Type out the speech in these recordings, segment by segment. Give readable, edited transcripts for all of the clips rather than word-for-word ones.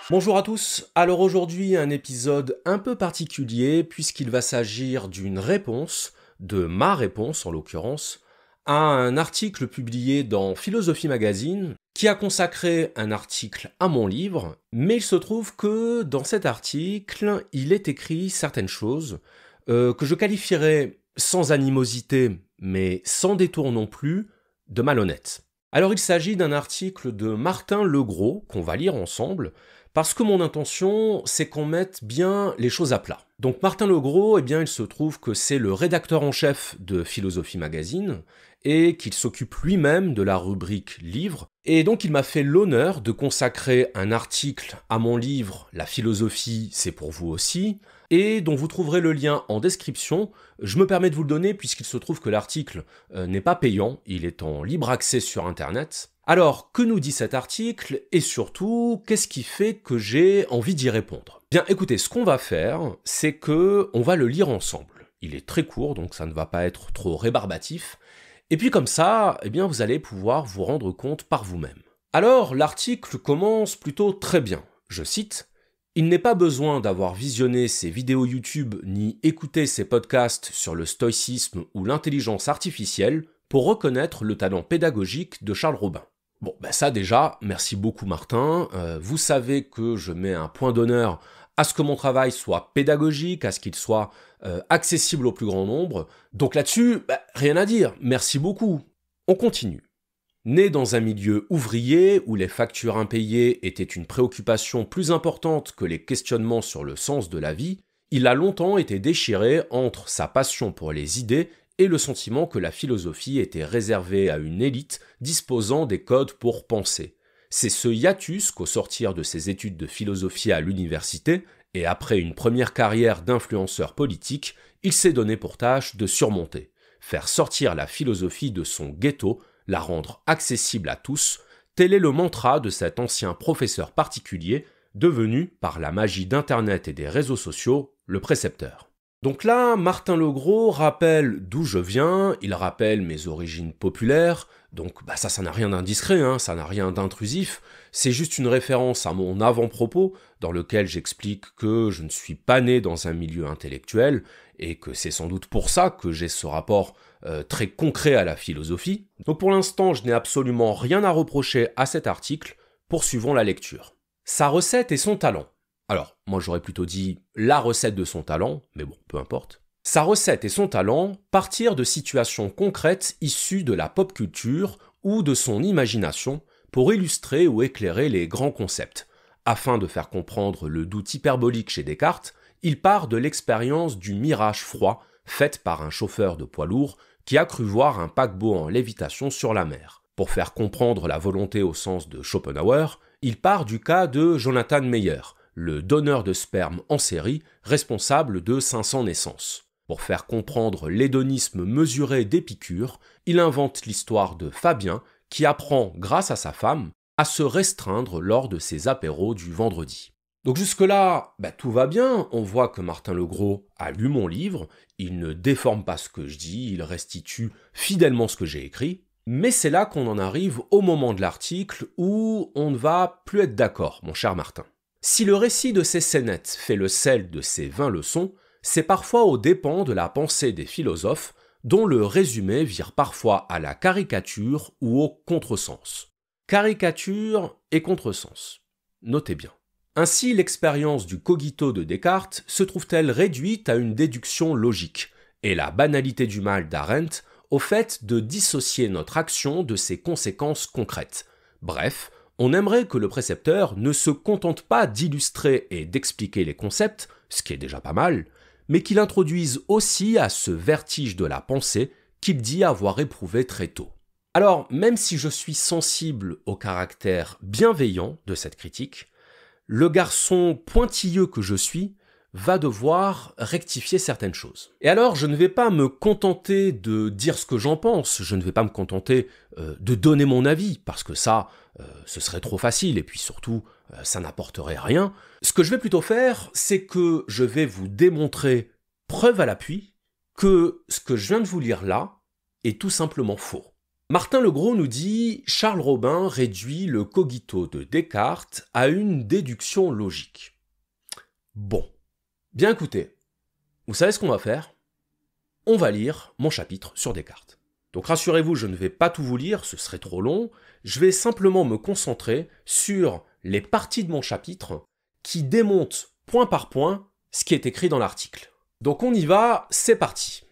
Bonjour à tous, alors aujourd'hui un épisode un peu particulier puisqu'il va s'agir d'une réponse, de ma réponse en l'occurrence, à un article publié dans Philosophie Magazine qui a consacré un article à mon livre, mais il se trouve que dans cet article il est écrit certaines choses que je qualifierais sans animosité mais sans détour non plus de malhonnêtes. Alors il s'agit d'un article de Martin Legros qu'on va lire ensemble, parce que mon intention, c'est qu'on mette bien les choses à plat. Donc Martin Legros, eh bien, il se trouve que c'est le rédacteur en chef de Philosophie Magazine, et qu'il s'occupe lui-même de la rubrique livres, et donc il m'a fait l'honneur de consacrer un article à mon livre La philosophie, c'est pour vous aussi, et dont vous trouverez le lien en description. Je me permets de vous le donner puisqu'il se trouve que l'article n'est pas payant, il est en libre accès sur Internet. Alors, que nous dit cet article, et surtout, qu'est-ce qui fait que j'ai envie d'y répondre? Bien, écoutez, ce qu'on va faire, c'est que on va le lire ensemble. Il est très court, donc ça ne va pas être trop rébarbatif. Et puis comme ça, eh bien, vous allez pouvoir vous rendre compte par vous-même. Alors, l'article commence plutôt très bien. Je cite: « Il n'est pas besoin d'avoir visionné ces vidéos YouTube ni écouté ces podcasts sur le stoïcisme ou l'intelligence artificielle pour reconnaître le talent pédagogique de Charles Robin. » Bon, ben ça déjà, merci beaucoup Martin. Vous savez que je mets un point d'honneur à ce que mon travail soit pédagogique, à ce qu'il soit accessible au plus grand nombre. Donc là-dessus, rien à dire, merci beaucoup. On continue. Né dans un milieu ouvrier où les factures impayées étaient une préoccupation plus importante que les questionnements sur le sens de la vie, il a longtemps été déchiré entre sa passion pour les idées et le sentiment que la philosophie était réservée à une élite disposant des codes pour penser. C'est ce hiatus qu'au sortir de ses études de philosophie à l'université, et après une première carrière d'influenceur politique, il s'est donné pour tâche de surmonter, faire sortir la philosophie de son ghetto, la rendre accessible à tous, tel est le mantra de cet ancien professeur particulier, devenu, par la magie d'Internet et des réseaux sociaux, le précepteur. Donc là, Martin Legros rappelle d'où je viens, il rappelle mes origines populaires, donc ça n'a rien d'indiscret, ça n'a rien d'intrusif, c'est juste une référence à mon avant-propos, dans lequel j'explique que je ne suis pas né dans un milieu intellectuel, et que c'est sans doute pour ça que j'ai ce rapport très concret à la philosophie. Donc pour l'instant, je n'ai absolument rien à reprocher à cet article, poursuivons la lecture. Sa recette et son talent. Alors, moi j'aurais plutôt dit la recette de son talent, mais bon, peu importe. Sa recette et son talent partirent de situations concrètes issues de la pop culture ou de son imagination pour illustrer ou éclairer les grands concepts. Afin de faire comprendre le doute hyperbolique chez Descartes, il part de l'expérience du mirage froid faite par un chauffeur de poids lourd qui a cru voir un paquebot en lévitation sur la mer. Pour faire comprendre la volonté au sens de Schopenhauer, il part du cas de Jonathan Meyer, le donneur de sperme en série, responsable de 500 naissances. Pour faire comprendre l'hédonisme mesuré d'Épicure, il invente l'histoire de Fabien, qui apprend, grâce à sa femme, à se restreindre lors de ses apéros du vendredi. Donc jusque-là, tout va bien, on voit que Martin Legros a lu mon livre, il ne déforme pas ce que je dis, il restitue fidèlement ce que j'ai écrit, mais c'est là qu'on en arrive au moment de l'article où on ne va plus être d'accord, mon cher Martin. Si le récit de ces scénettes fait le sel de ces 20 leçons, c'est parfois aux dépens de la pensée des philosophes, dont le résumé vire parfois à la caricature ou au contresens. Caricature et contresens. Notez bien. Ainsi, l'expérience du cogito de Descartes se trouve-t-elle réduite à une déduction logique, et la banalité du mal d'Arendt au fait de dissocier notre action de ses conséquences concrètes. Bref, on aimerait que le précepteur ne se contente pas d'illustrer et d'expliquer les concepts, ce qui est déjà pas mal, mais qu'il introduise aussi à ce vertige de la pensée qu'il dit avoir éprouvé très tôt. Alors, même si je suis sensible au caractère bienveillant de cette critique, le garçon pointilleux que je suis va devoir rectifier certaines choses. Et alors, je ne vais pas me contenter de dire ce que j'en pense, je ne vais pas me contenter de donner mon avis, parce que ça, ce serait trop facile, et puis surtout, ça n'apporterait rien. Ce que je vais plutôt faire, c'est que je vais vous démontrer, preuve à l'appui, que ce que je viens de vous lire là est tout simplement faux. Martin Legros nous dit « Charles Robin réduit le cogito de Descartes à une déduction logique ». Bon, bien écoutez, vous savez ce qu'on va faire? On va lire mon chapitre sur Descartes. Donc rassurez-vous, je ne vais pas tout vous lire, ce serait trop long, je vais simplement me concentrer sur les parties de mon chapitre qui démontent point par point ce qui est écrit dans l'article. Donc on y va, c'est parti.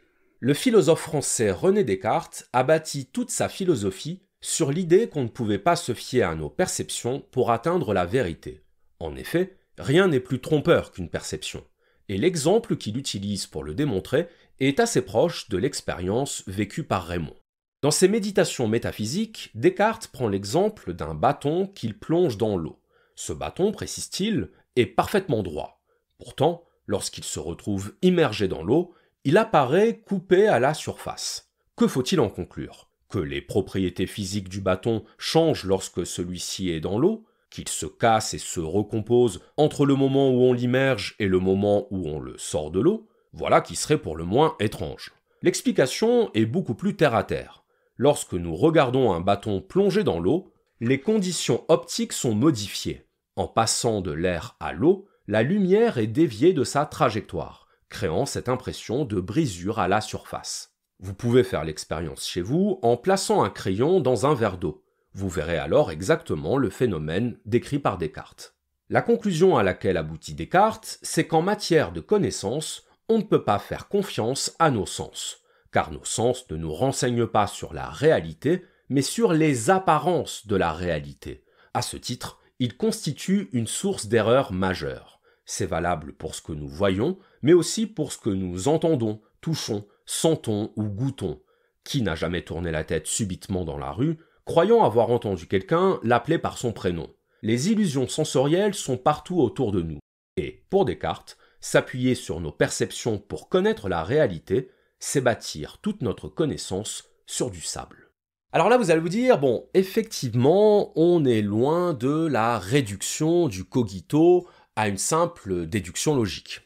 Le philosophe français René Descartes a bâti toute sa philosophie sur l'idée qu'on ne pouvait pas se fier à nos perceptions pour atteindre la vérité. En effet, rien n'est plus trompeur qu'une perception. Et l'exemple qu'il utilise pour le démontrer est assez proche de l'expérience vécue par Raymond. Dans ses méditations métaphysiques, Descartes prend l'exemple d'un bâton qu'il plonge dans l'eau. Ce bâton, précise-t-il, est parfaitement droit. Pourtant, lorsqu'il se retrouve immergé dans l'eau, il apparaît coupé à la surface. Que faut-il en conclure? Que les propriétés physiques du bâton changent lorsque celui-ci est dans l'eau, qu'il se casse et se recompose entre le moment où on l'immerge et le moment où on le sort de l'eau? Voilà qui serait pour le moins étrange. L'explication est beaucoup plus terre-à-terre. Lorsque nous regardons un bâton plongé dans l'eau, les conditions optiques sont modifiées. En passant de l'air à l'eau, la lumière est déviée de sa trajectoire, créant cette impression de brisure à la surface. Vous pouvez faire l'expérience chez vous en plaçant un crayon dans un verre d'eau. Vous verrez alors exactement le phénomène décrit par Descartes. La conclusion à laquelle aboutit Descartes, c'est qu'en matière de connaissance, on ne peut pas faire confiance à nos sens, car nos sens ne nous renseignent pas sur la réalité, mais sur les apparences de la réalité. À ce titre, ils constituent une source d'erreur majeure. C'est valable pour ce que nous voyons, mais aussi pour ce que nous entendons, touchons, sentons ou goûtons. Qui n'a jamais tourné la tête subitement dans la rue, croyant avoir entendu quelqu'un l'appeler par son prénom? Les illusions sensorielles sont partout autour de nous. Et, pour Descartes, s'appuyer sur nos perceptions pour connaître la réalité, c'est bâtir toute notre connaissance sur du sable. Alors là, vous allez vous dire, bon, effectivement, on est loin de la réduction du cogito à une simple déduction logique.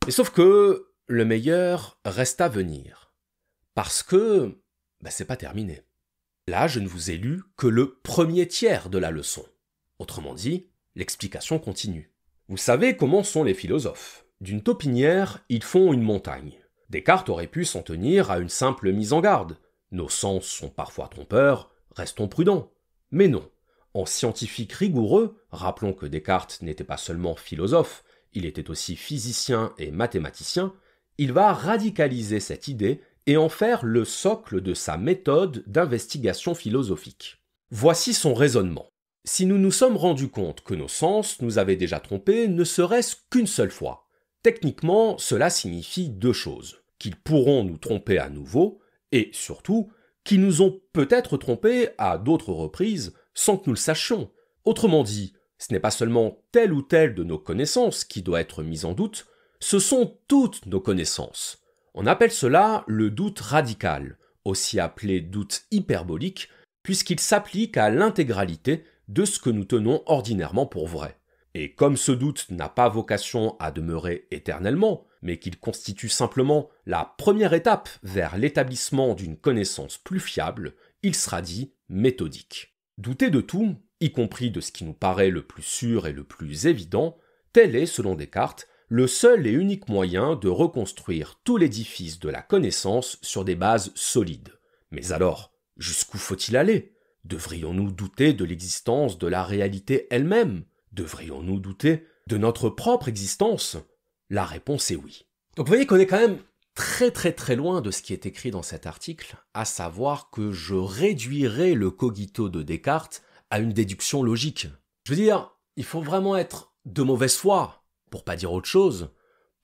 Mais sauf que le meilleur reste à venir. Parce que, c'est pas terminé. Là, je ne vous ai lu que le premier tiers de la leçon. Autrement dit, l'explication continue. Vous savez comment sont les philosophes. D'une taupinière, ils font une montagne. Descartes aurait pu s'en tenir à une simple mise en garde. Nos sens sont parfois trompeurs, restons prudents. Mais non. En scientifique rigoureux, rappelons que Descartes n'était pas seulement philosophe, il était aussi physicien et mathématicien, il va radicaliser cette idée et en faire le socle de sa méthode d'investigation philosophique. Voici son raisonnement. Si nous nous sommes rendus compte que nos sens nous avaient déjà trompés, ne serait-ce qu'une seule fois, techniquement, cela signifie deux choses. Qu'ils pourront nous tromper à nouveau, et surtout, qu'ils nous ont peut-être trompés à d'autres reprises sans que nous le sachions. Autrement dit, ce n'est pas seulement telle ou telle de nos connaissances qui doit être mise en doute, ce sont toutes nos connaissances. On appelle cela le doute radical, aussi appelé doute hyperbolique, puisqu'il s'applique à l'intégralité de ce que nous tenons ordinairement pour vrai. Et comme ce doute n'a pas vocation à demeurer éternellement, mais qu'il constitue simplement la première étape vers l'établissement d'une connaissance plus fiable, il sera dit méthodique. Douter de tout, y compris de ce qui nous paraît le plus sûr et le plus évident, tel est, selon Descartes, le seul et unique moyen de reconstruire tout l'édifice de la connaissance sur des bases solides. Mais alors, jusqu'où faut-il aller? Devrions-nous douter de l'existence de la réalité elle-même? Devrions-nous douter de notre propre existence? La réponse est oui. Donc vous voyez qu'on est quand même très loin de ce qui est écrit dans cet article, à savoir que je réduirais le cogito de Descartes à une déduction logique. Je veux dire, il faut vraiment être de mauvaise foi, pour pas dire autre chose,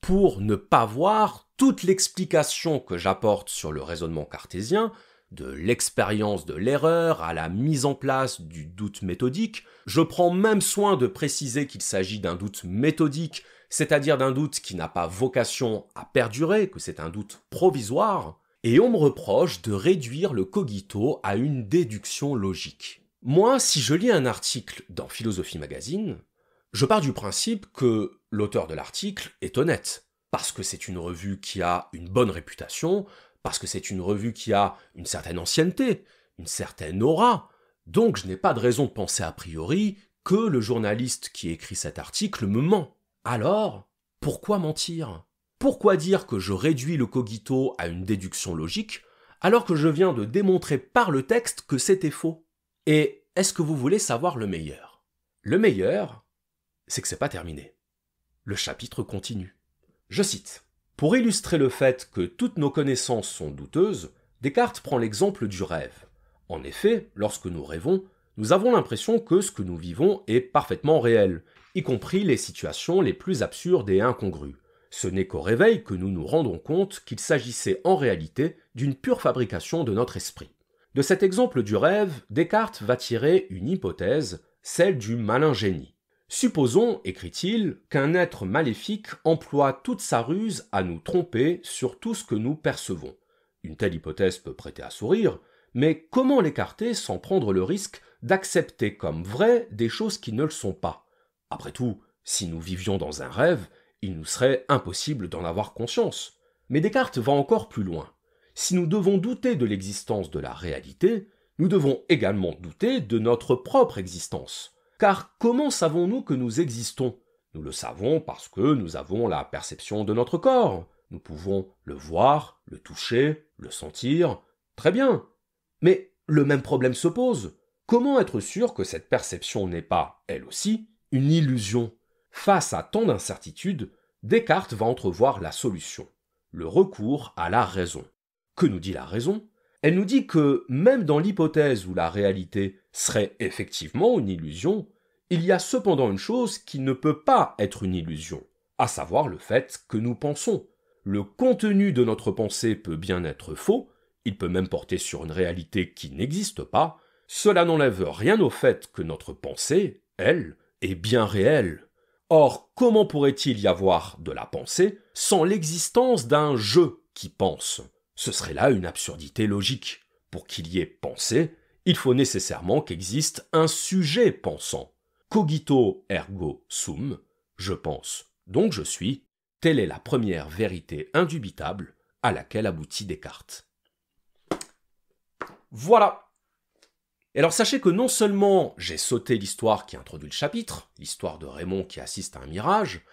pour ne pas voir toute l'explication que j'apporte sur le raisonnement cartésien, de l'expérience de l'erreur à la mise en place du doute méthodique. Je prends même soin de préciser qu'il s'agit d'un doute méthodique, c'est-à-dire d'un doute qui n'a pas vocation à perdurer, que c'est un doute provisoire, et on me reproche de réduire le cogito à une déduction logique. Moi, si je lis un article dans Philosophie Magazine, je pars du principe que l'auteur de l'article est honnête, parce que c'est une revue qui a une bonne réputation, parce que c'est une revue qui a une certaine ancienneté, une certaine aura, donc je n'ai pas de raison de penser a priori que le journaliste qui écrit cet article me ment. Alors, pourquoi mentir? Pourquoi dire que je réduis le cogito à une déduction logique alors que je viens de démontrer par le texte que c'était faux? Et est-ce que vous voulez savoir le meilleur? Le meilleur, c'est que c'est pas terminé. Le chapitre continue. Je cite. Pour illustrer le fait que toutes nos connaissances sont douteuses, Descartes prend l'exemple du rêve. En effet, lorsque nous rêvons, nous avons l'impression que ce que nous vivons est parfaitement réel, y compris les situations les plus absurdes et incongrues. Ce n'est qu'au réveil que nous nous rendons compte qu'il s'agissait en réalité d'une pure fabrication de notre esprit. De cet exemple du rêve, Descartes va tirer une hypothèse, celle du malin génie. Supposons, écrit-il, qu'un être maléfique emploie toute sa ruse à nous tromper sur tout ce que nous percevons. Une telle hypothèse peut prêter à sourire, mais comment l'écarter sans prendre le risque d'accepter comme vraies des choses qui ne le sont pas? Après tout, si nous vivions dans un rêve, il nous serait impossible d'en avoir conscience. Mais Descartes va encore plus loin. Si nous devons douter de l'existence de la réalité, nous devons également douter de notre propre existence. Car comment savons-nous que nous existons? Nous le savons parce que nous avons la perception de notre corps. Nous pouvons le voir, le toucher, le sentir. Très bien. Mais le même problème se pose. Comment être sûr que cette perception n'est pas, elle aussi, une illusion? Face à tant d'incertitudes, Descartes va entrevoir la solution. Le recours à la raison. Que nous dit la raison? Elle nous dit que, même dans l'hypothèse où la réalité serait effectivement une illusion, il y a cependant une chose qui ne peut pas être une illusion, à savoir le fait que nous pensons. Le contenu de notre pensée peut bien être faux, il peut même porter sur une réalité qui n'existe pas, cela n'enlève rien au fait que notre pensée, elle, est bien réelle. Or, comment pourrait-il y avoir de la pensée sans l'existence d'un « je » qui pense? Ce serait là une absurdité logique. Pour qu'il y ait pensée, il faut nécessairement qu'existe un sujet pensant. Cogito ergo sum, je pense, donc je suis, telle est la première vérité indubitable à laquelle aboutit Descartes. Voilà. Et alors sachez que non seulement j'ai sauté l'histoire qui introduit le chapitre, l'histoire de Raymond qui assiste à un mirage,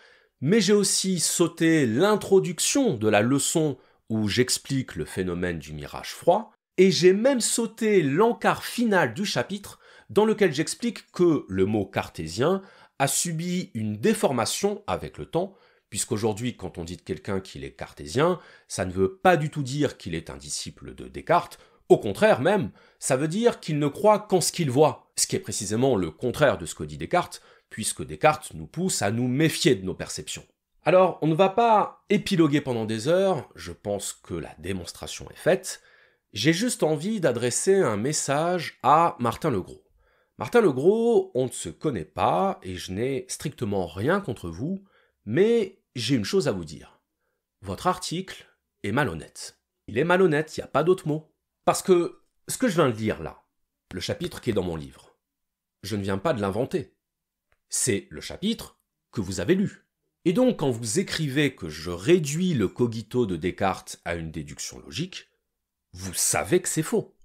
mais j'ai aussi sauté l'introduction de la leçon où j'explique le phénomène du mirage froid, et j'ai même sauté l'encart final du chapitre dans lequel j'explique que le mot cartésien a subi une déformation avec le temps, puisqu'aujourd'hui, quand on dit de quelqu'un qu'il est cartésien, ça ne veut pas du tout dire qu'il est un disciple de Descartes. Au contraire même, ça veut dire qu'il ne croit qu'en ce qu'il voit, ce qui est précisément le contraire de ce que dit Descartes, puisque Descartes nous pousse à nous méfier de nos perceptions. Alors, on ne va pas épiloguer pendant des heures, je pense que la démonstration est faite, j'ai juste envie d'adresser un message à Martin Legros. Martin Legros, on ne se connaît pas et je n'ai strictement rien contre vous, mais j'ai une chose à vous dire. Votre article est malhonnête. Il est malhonnête, il n'y a pas d'autre mot. Parce que ce que je viens de lire là, le chapitre qui est dans mon livre, je ne viens pas de l'inventer. C'est le chapitre que vous avez lu. Et donc, quand vous écrivez que je réduis le cogito de Descartes à une déduction logique, vous savez que c'est faux.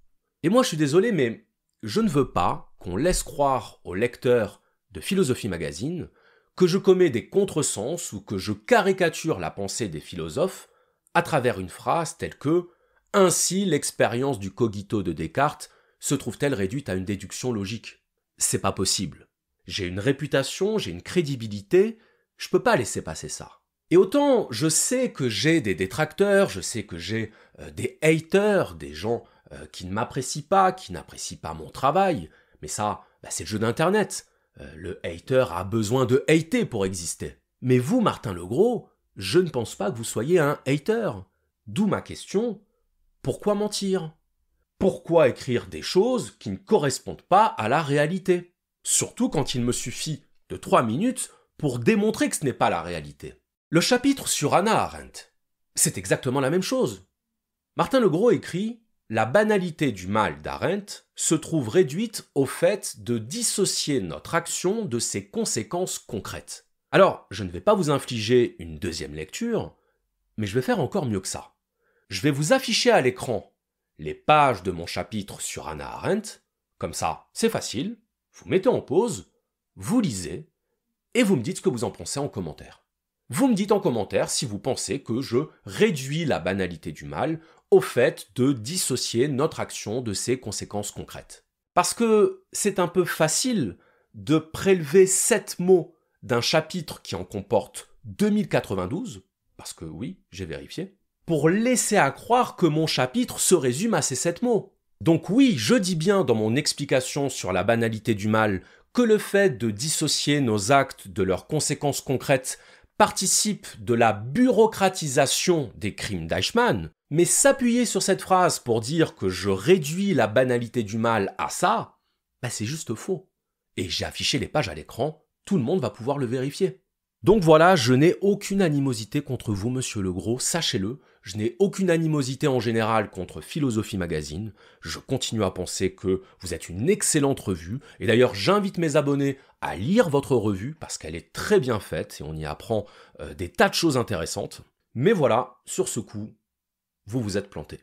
Et moi, je suis désolé, mais je ne veux pas qu'on laisse croire aux lecteurs de Philosophie Magazine que je commets des contresens ou que je caricature la pensée des philosophes à travers une phrase telle que « Ainsi, l'expérience du cogito de Descartes se trouve-t-elle réduite à une déduction logique ?» C'est pas possible. J'ai une réputation, j'ai une crédibilité, je peux pas laisser passer ça. Et autant je sais que j'ai des détracteurs, je sais que j'ai des haters, des gens qui ne m'apprécient pas, qui n'apprécient pas mon travail, mais ça, c'est le jeu d'internet. Le hater a besoin de hater pour exister. Mais vous, Martin Legros, je ne pense pas que vous soyez un hater. D'où ma question, pourquoi mentir? Pourquoi écrire des choses qui ne correspondent pas à la réalité? Surtout quand il me suffit de 3 minutes pour démontrer que ce n'est pas la réalité. Le chapitre sur Hannah Arendt, c'est exactement la même chose. Martin Legros écrit « La banalité du mal d'Arendt se trouve réduite au fait de dissocier notre action de ses conséquences concrètes. » Alors, je ne vais pas vous infliger une deuxième lecture, mais je vais faire encore mieux que ça. Je vais vous afficher à l'écran les pages de mon chapitre sur Hannah Arendt, comme ça, c'est facile, vous mettez en pause, vous lisez, et vous me dites ce que vous en pensez en commentaire. Vous me dites en commentaire si vous pensez que je réduis la banalité du mal au fait de dissocier notre action de ses conséquences concrètes. Parce que c'est un peu facile de prélever 7 mots d'un chapitre qui en comporte 2092, parce que oui, j'ai vérifié, pour laisser à croire que mon chapitre se résume à ces 7 mots. Donc oui, je dis bien dans mon explication sur la banalité du mal que le fait de dissocier nos actes de leurs conséquences concrètes participe de la bureaucratisation des crimes d'Eichmann, mais s'appuyer sur cette phrase pour dire que je réduis la banalité du mal à ça, c'est juste faux. Et j'ai affiché les pages à l'écran, tout le monde va pouvoir le vérifier. Donc voilà, je n'ai aucune animosité contre vous, monsieur Legros, sachez-le. Je n'ai aucune animosité en général contre Philosophie Magazine. Je continue à penser que vous êtes une excellente revue. Et d'ailleurs, j'invite mes abonnés à lire votre revue parce qu'elle est très bien faite et on y apprend des tas de choses intéressantes. Mais voilà, sur ce coup, vous vous êtes planté.